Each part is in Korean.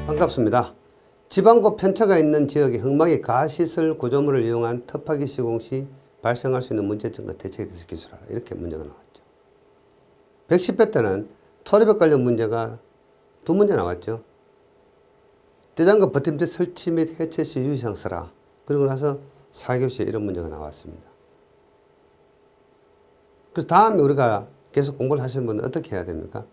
반갑습니다. 지방고 편차가 있는 지역의 흙막이 가시설 구조물을 이용한 터파기 시공 시 발생할 수 있는 문제점과 대책에 대해서 기술하라. 이렇게 문제가 나왔죠. 110회 때는 토리벽 관련 문제가 두 문제 나왔죠. 대장급 버팀대 설치 및 해체 시 유의사항 써라. 그리고 나서 4교시에 이런 문제가 나왔습니다. 그래서 다음에 우리가 계속 공부를 하시는 분은 어떻게 해야 됩니까?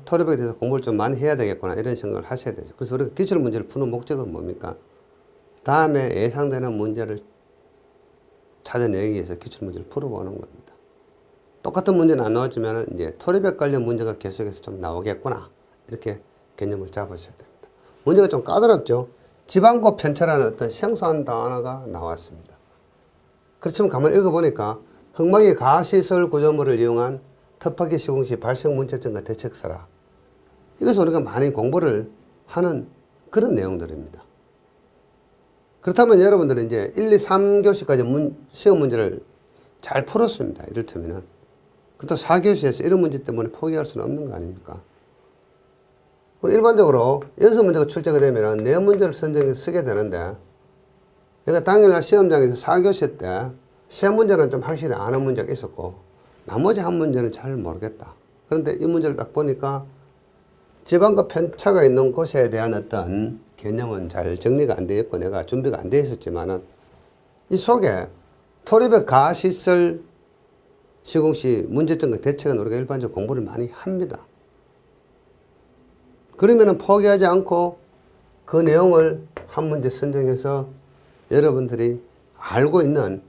토리벽에 대해서 공부를 좀 많이 해야 되겠구나 이런 생각을 하셔야 되죠. 그래서 우리가 기출 문제를 푸는 목적은 뭡니까? 다음에 예상되는 문제를 찾아내기 위해서 기출 문제를 풀어보는 겁니다. 똑같은 문제는 안 나왔지만 이제 토리벽 관련 문제가 계속해서 좀 나오겠구나 이렇게 개념을 잡으셔야 됩니다. 문제가 좀 까다롭죠. 지방고 편차라는 어떤 생소한 단어가 나왔습니다. 그렇지만 가만히 읽어보니까 흙막이 가시설 구조물을 이용한 터파기 시공 시 발생 문제점과 대책 써라. 이것은 우리가 많이 공부를 하는 그런 내용들입니다. 그렇다면 여러분들은 이제 1, 2, 3교시까지 시험 문제를 잘 풀었습니다. 이를테면은. 그렇다고 4교시에서 이런 문제 때문에 포기할 수는 없는 거 아닙니까? 우리 일반적으로 6문제가 출제가 되면 4문제를 선정해서 쓰게 되는데, 내가 당일날 시험장에서 4교시 때 3문제는 좀 확실히 아는 문제가 있었고, 나머지 한 문제는 잘 모르겠다. 그런데 이 문제를 딱 보니까 지방과 편차가 있는 곳에 대한 어떤 개념은 잘 정리가 안 되어 있고 내가 준비가 안 되어 있었지만은 이 속에 토리벽 가시설 시공 시 문제점과 대책은 우리가 일반적으로 공부를 많이 합니다. 그러면은 포기하지 않고 그 내용을 한 문제 선정해서 여러분들이 알고 있는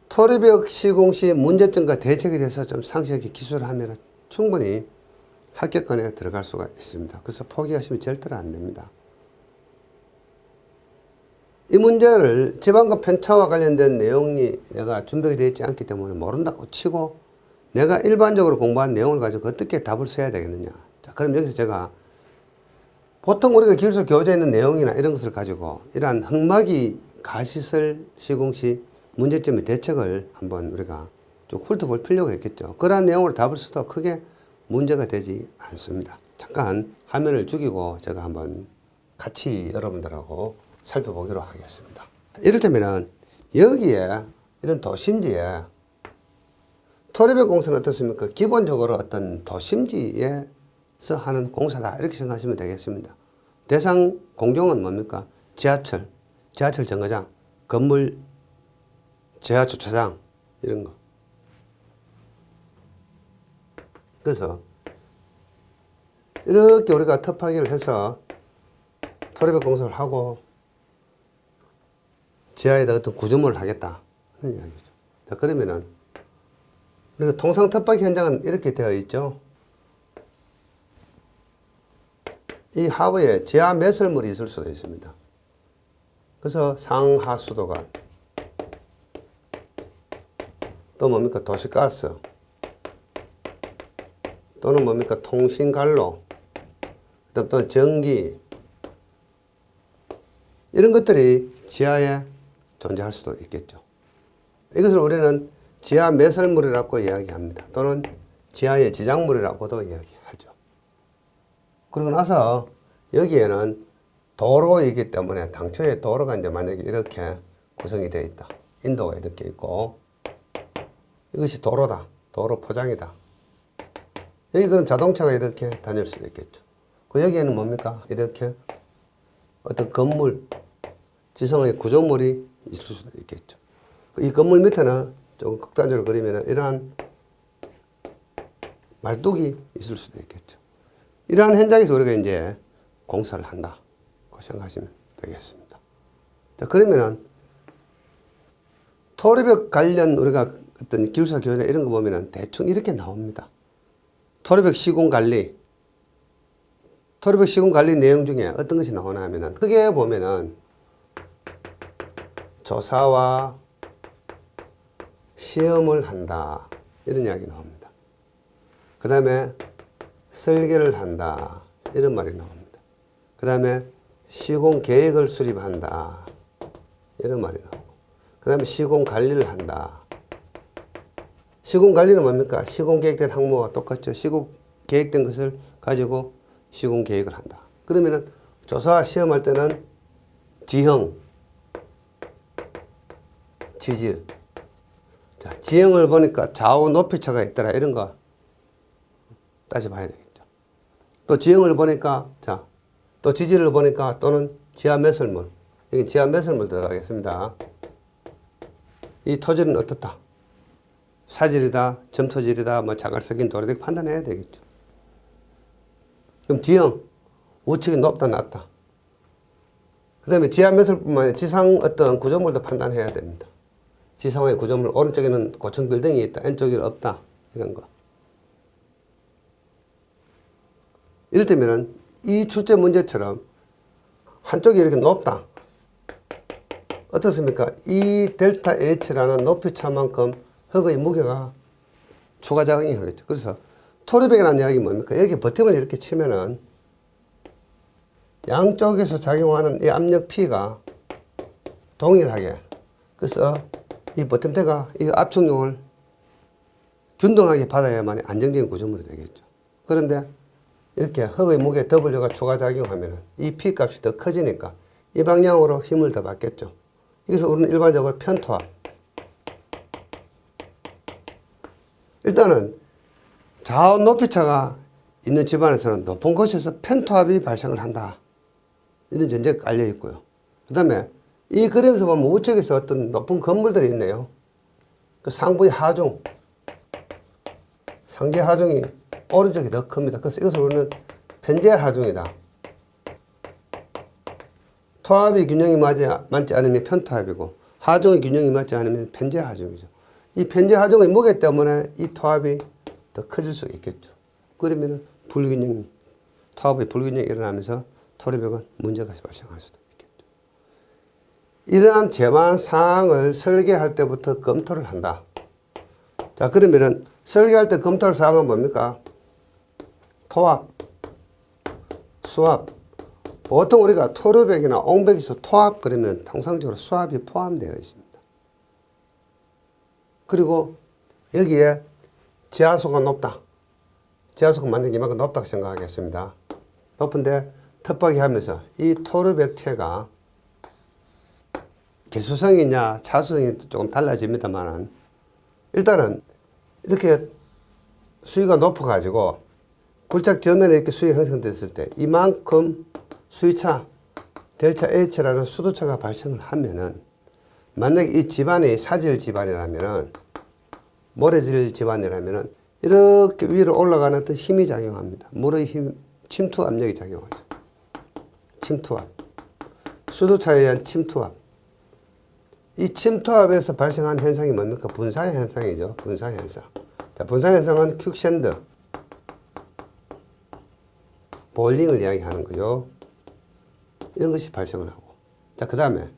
토리벽 시공 시 문제점과 대책에 대해서 좀 상세하게 기술을 하면 충분히 합격권에 들어갈 수가 있습니다. 그래서 포기하시면 절대로 안 됩니다. 이 문제를 지방과 편차와 관련된 내용이 내가 준비가 되어 있지 않기 때문에 모른다고 치고 내가 일반적으로 공부한 내용을 가지고 어떻게 답을 써야 되겠느냐. 자, 그럼 여기서 제가 보통 우리가 기술서 교재에 있는 내용이나 이런 것을 가지고 이러한 흙막이 가시설 시공 시 문제점의 대책을 한번 우리가 좀 훑어볼 필요가 있겠죠. 그러한 내용으로 답을 써도 크게 문제가 되지 않습니다. 잠깐 화면을 죽이고 제가 한번 같이 여러분들하고 살펴보기로 하겠습니다. 이를테면 여기에 이런 도심지에 토리벽 공사는 어떻습니까? 기본적으로 어떤 도심지에서 하는 공사다 이렇게 생각하시면 되겠습니다. 대상 공정은 뭡니까? 지하철 정거장, 건물 지하 주차장 이런 거. 그래서 이렇게 우리가 터파기를 해서 토리벽 공사를 하고 지하에다 어떤 구조물을 하겠다 하는 이야기죠. 자, 그러면은 우리가 통상 터파기 현장은 이렇게 되어 있죠. 이 하부에 지하 매설물이 있을 수도 있습니다. 그래서 상하수도관 또 뭡니까? 도시가스 또는 뭡니까? 통신관로 그다음 또 전기 이런 것들이 지하에 존재할 수도 있겠죠. 이것을 우리는 지하 매설물이라고 이야기합니다. 또는 지하의 지작물이라고도 이야기하죠. 그러고 나서 여기에는 도로이기 때문에 당초에 도로가 이제 만약에 이렇게 구성이 되어 있다. 인도가 이렇게 있고 이것이 도로다. 도로 포장이다. 여기 그럼 자동차가 이렇게 다닐 수도 있겠죠. 그 여기에는 뭡니까? 이렇게 어떤 건물, 지성의 구조물이 있을 수도 있겠죠. 이 건물 밑에는 조금 극단적으로 그리면 이러한 말뚝이 있을 수도 있겠죠. 이러한 현장에서 우리가 이제 공사를 한다. 그 생각하시면 되겠습니다. 자, 그러면은 토리벽 관련 우리가 어떤 기술사 교육이나 이런 거 보면은 대충 이렇게 나옵니다. 토리벽 시공 관리. 토리벽 시공 관리 내용 중에 어떤 것이 나오나 하면은 크게 보면은 조사와 시험을 한다. 이런 이야기 나옵니다. 그 다음에 설계를 한다. 이런 말이 나옵니다. 그 다음에 시공 계획을 수립한다. 이런 말이 나오고. 그 다음에 시공 관리를 한다. 시공 관리는 뭡니까? 시공 계획된 항목과 똑같죠. 시공 계획된 것을 가지고 시공 계획을 한다. 그러면은 조사 시험할 때는 지형, 지질. 자, 지형을 보니까 좌우 높이차가 있더라. 이런 거 따져봐야 되겠죠. 또 지형을 보니까, 자, 또 지질을 보니까 또는 지하 매설물. 여기 지하 매설물 들어가겠습니다. 이 토질은 어떻다? 사질이다, 점토질이다, 뭐 자갈 섞인 돌이다 판단해야 되겠죠. 그럼 지형, 우측이 높다, 낮다. 그 다음에 지하 매설뿐만 아니라 지상 어떤 구조물도 판단해야 됩니다. 지상의 구조물, 오른쪽에는 고층 빌딩이 있다, 왼쪽에는 없다, 이런 거. 이를테면은 이 출제 문제처럼 한쪽이 이렇게 높다. 어떻습니까? 이 델타 H라는 높이차만큼 흙의 무게가 추가 작용이 하겠죠. 그래서 토르백이라는 이야기 뭡니까? 여기 버팀을 이렇게 치면은 양쪽에서 작용하는 이 압력 P가 동일하게, 그래서 이 버팀대가 이 압축력을 균등하게 받아야만 안정적인 구조물이 되겠죠. 그런데 이렇게 흙의 무게 W가 추가 작용하면 이 P 값이 더 커지니까 이 방향으로 힘을 더 받겠죠. 그래서 우리는 일반적으로 편토합. 일단은 좌우 높이차가 있는 집안에서는 높은 곳에서 편토합이 발생을 한다. 이런 전제가 깔려 있고요. 그 다음에 이 그림에서 보면 우측에서 어떤 높은 건물들이 있네요. 그 상부의 하중, 상제 하중이 오른쪽이 더 큽니다. 그래서 이것을 우리는 편제 하중이다. 토합이 균형이 맞지 않으면 편토합이고, 하중의 균형이 맞지 않으면 편제 하중이죠. 이 편제 하중의 무게 때문에 이 토합이 더 커질 수 있겠죠. 그러면 불균형이, 토합의 불균형이 일어나면서 토르벽은 문제가 발생할 수도 있겠죠. 이러한 제반 사항을 설계할 때부터 검토를 한다. 자, 그러면은 설계할 때 검토할 사항은 뭡니까? 토합, 수합. 보통 우리가 토르백이나 옹백에서 토합 그러면 통상적으로 수합이 포함되어 있습니다. 그리고 여기에 지하수가 높다. 지하수가 만든 이만큼 높다고 생각하겠습니다. 높은데 텃밭이 하면서 이 토르백체가 개수성이냐 차수성이 조금 달라집니다만 일단은 이렇게 수위가 높아가지고 굴착 저면에 이렇게 수위가 형성됐을 때 이만큼 수위차 델타 H라는 수도차가 발생을 하면은 만약에 이 집안이 사질 집안이라면은 모래질 집안이라면은 이렇게 위로 올라가는 어떤 힘이 작용합니다. 물의 힘, 침투 압력이 작용하죠. 침투압. 수도차에 의한 침투압. 이 침투압에서 발생한 현상이 뭡니까? 분사 현상이죠. 분사 현상. 자, 분사 현상은 퀵샌드, 볼링을 이야기하는 거죠. 이런 것이 발생을 하고. 자, 그 다음에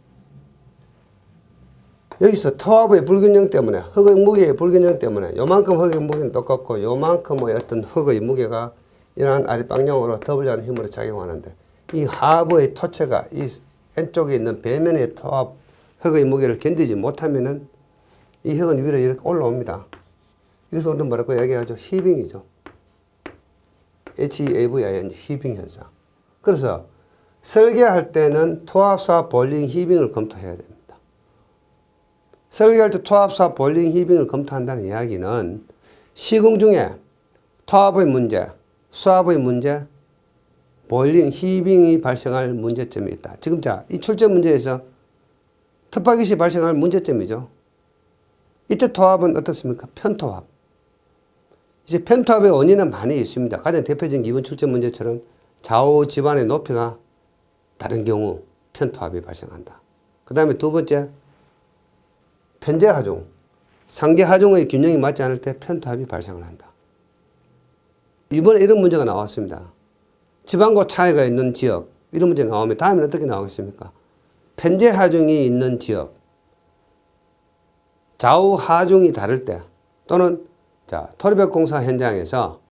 여기서 토합의 불균형 때문에, 흙의 무게의 불균형 때문에 요만큼 흙의 무게는 똑같고 요만큼의 어떤 흙의 무게가 이러한 아랫방향으로 W라는 힘으로 작용하는데 이 하부의 토체가 이 왼쪽에 있는 배면의 토합 흙의 무게를 견디지 못하면은 이 흙은 위로 이렇게 올라옵니다. 그래서 우리는 뭐라고 이야기하죠? 히빙이죠. HEAVing, 히빙 현상. 그래서 설계할 때는 토합사 볼링 히빙을 검토해야 됩니다. 설계할 때 토합사 볼링 히빙을 검토한다는 이야기는 시공 중에 토합의 문제, 수합의 문제, 볼링 히빙이 발생할 문제점이 있다. 지금 자, 이 출제 문제에서 텃밭이 발생할 문제점이죠. 이때 토합은 어떻습니까? 편토합. 이제 편토합의 원인은 많이 있습니다. 가장 대표적인 이번 출제 문제처럼 좌우 집안의 높이가 다른 경우 편토합이 발생한다. 그 다음에 두 번째, 편제 하중. 상계 하중의 균형이 맞지 않을 때 편토합이 발생을 한다. 이번에 이런 문제가 나왔습니다. 지방고 차이가 있는 지역, 이런 문제 나오면 다음엔 어떻게 나오겠습니까? 편제 하중이 있는 지역, 좌우 하중이 다를 때 또는 자, 토르벽 공사 현장에서